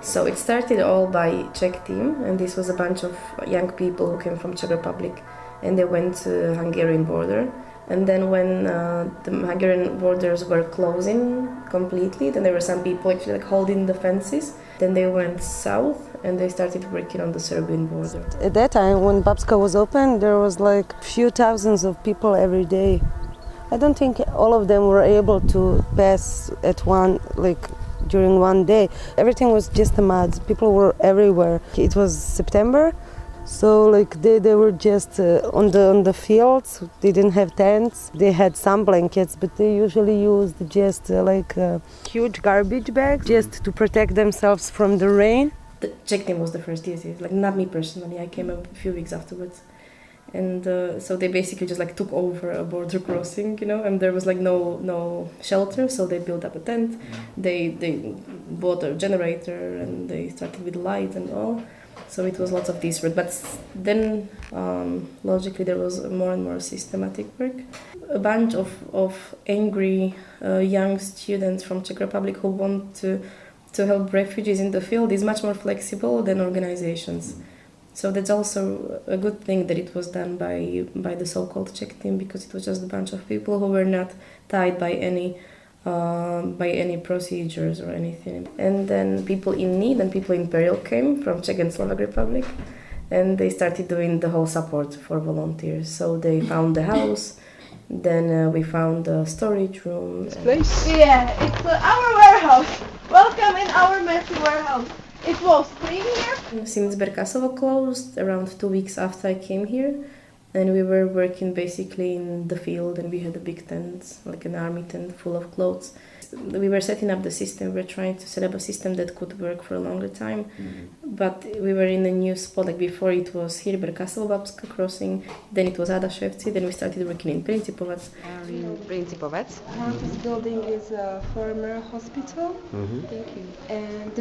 So it started all by Czech team, and this was a bunch of young people who came from Czech Republic, and they went to Hungarian border. And then when the Hungarian borders were closing completely, then there were some people actually like holding the fences. Then they went south and they started working on the Serbian border. At that time, when Babska was open, there was like few thousands of people every day. I don't think all of them were able to pass during one day. Everything was just a mud. People were everywhere. It was September, so they were just on the fields. They didn't have tents. They had some blankets, but they usually used just huge garbage bags just to protect themselves from the rain. The Czech team was the first, yes, like not me personally. I came a few weeks afterwards. And so they basically just took over a border crossing, and there was no shelter, so they built up a tent. They bought a generator and they started with light and all. So it was lots of this work. But then logically there was more and more systematic work. A bunch of angry young students from Czech Republic who want to help refugees in the field is much more flexible than organizations. So that's also a good thing that it was done by the so-called Czech team, because it was just a bunch of people who were not tied by any procedures or anything. And then people in need and people in peril came from Czech and Slovak Republic, and they started doing the whole support for volunteers. So they found the house, then we found the storage room. This place? Yeah, it's our warehouse. Welcome in our messy warehouse. It was clean here. Since Berkasovo closed around 2 weeks after I came here, and we were working basically in the field, and we had a big tent, like an army tent full of clothes. We were setting up the system. We were trying to set up a system that could work for a longer time, but we were in a new spot. Like before, it was here Berkasovo Babska crossing, then it was Adaševci, then we started working in Principovac. This building is a former hospital. Thank you. And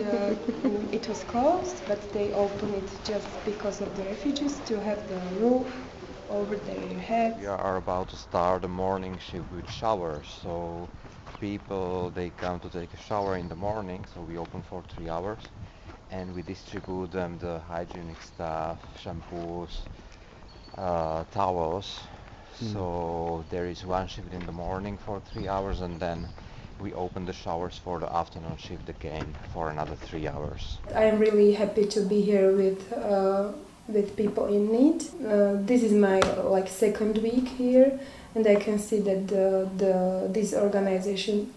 it was closed, but they opened it just because of the refugees to have the roof over their heads. We are about to start the morning shift with showers, so people, they come to take a shower in the morning, so we open for 3 hours and we distribute them the hygienic stuff, shampoos, towels. So there is one shift in the morning for 3 hours, and then we open the showers for the afternoon shift again for another 3 hours. I am really happy to be here with people in need. This is my second week here, and I can see that this organization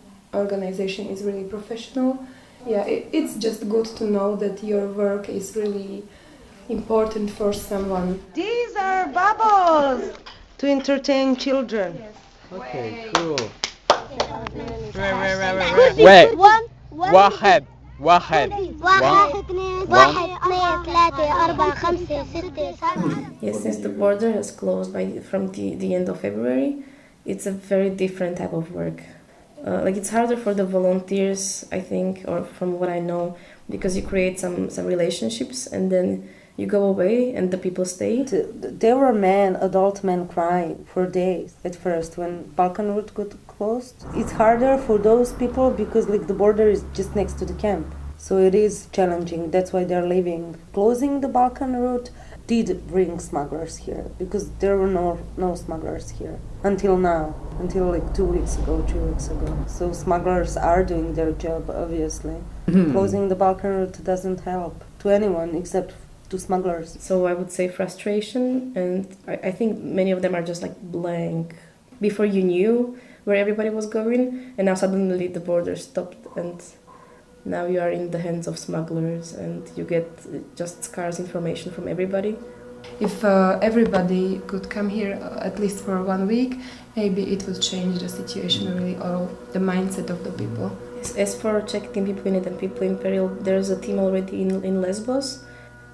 is really professional. Yeah, it's just good to know that your work is really important for someone. These are bubbles to entertain children. Yes. Okay, cool. Wait. واحد واحد اثنين ثلاثة أربعة خمسة ستة سبعة. Yes, since the border has closed from the end of February, it's a very different type of work. It's harder for the volunteers, I think, or from what I know, because you create some relationships and then you go away and the people stay. There were adult men crying for days at first when Balkan route got closed. It's harder for those people because the border is just next to the camp. So it is challenging. That's why they're leaving. Closing the Balkan route did bring smugglers here, because there were no smugglers here until now, until 2 weeks ago, 3 weeks ago. So smugglers are doing their job, obviously. Closing the Balkan route doesn't help to anyone except to smugglers. So I would say frustration, and I think many of them are just blank. Before you knew where everybody was going, and now suddenly the border stopped, and now you are in the hands of smugglers and you get just scarce information from everybody. If everybody could come here at least for 1 week, maybe it would change the situation really, or the mindset of the people. As for Czech team, people in need and people in peril, there's a team already in Lesbos.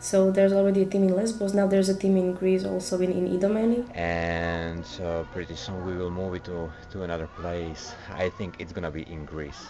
So there's already a team in Lesbos. Now there's a team in Greece, also in Idomeni. And pretty soon we will move it to another place. I think it's gonna be in Greece.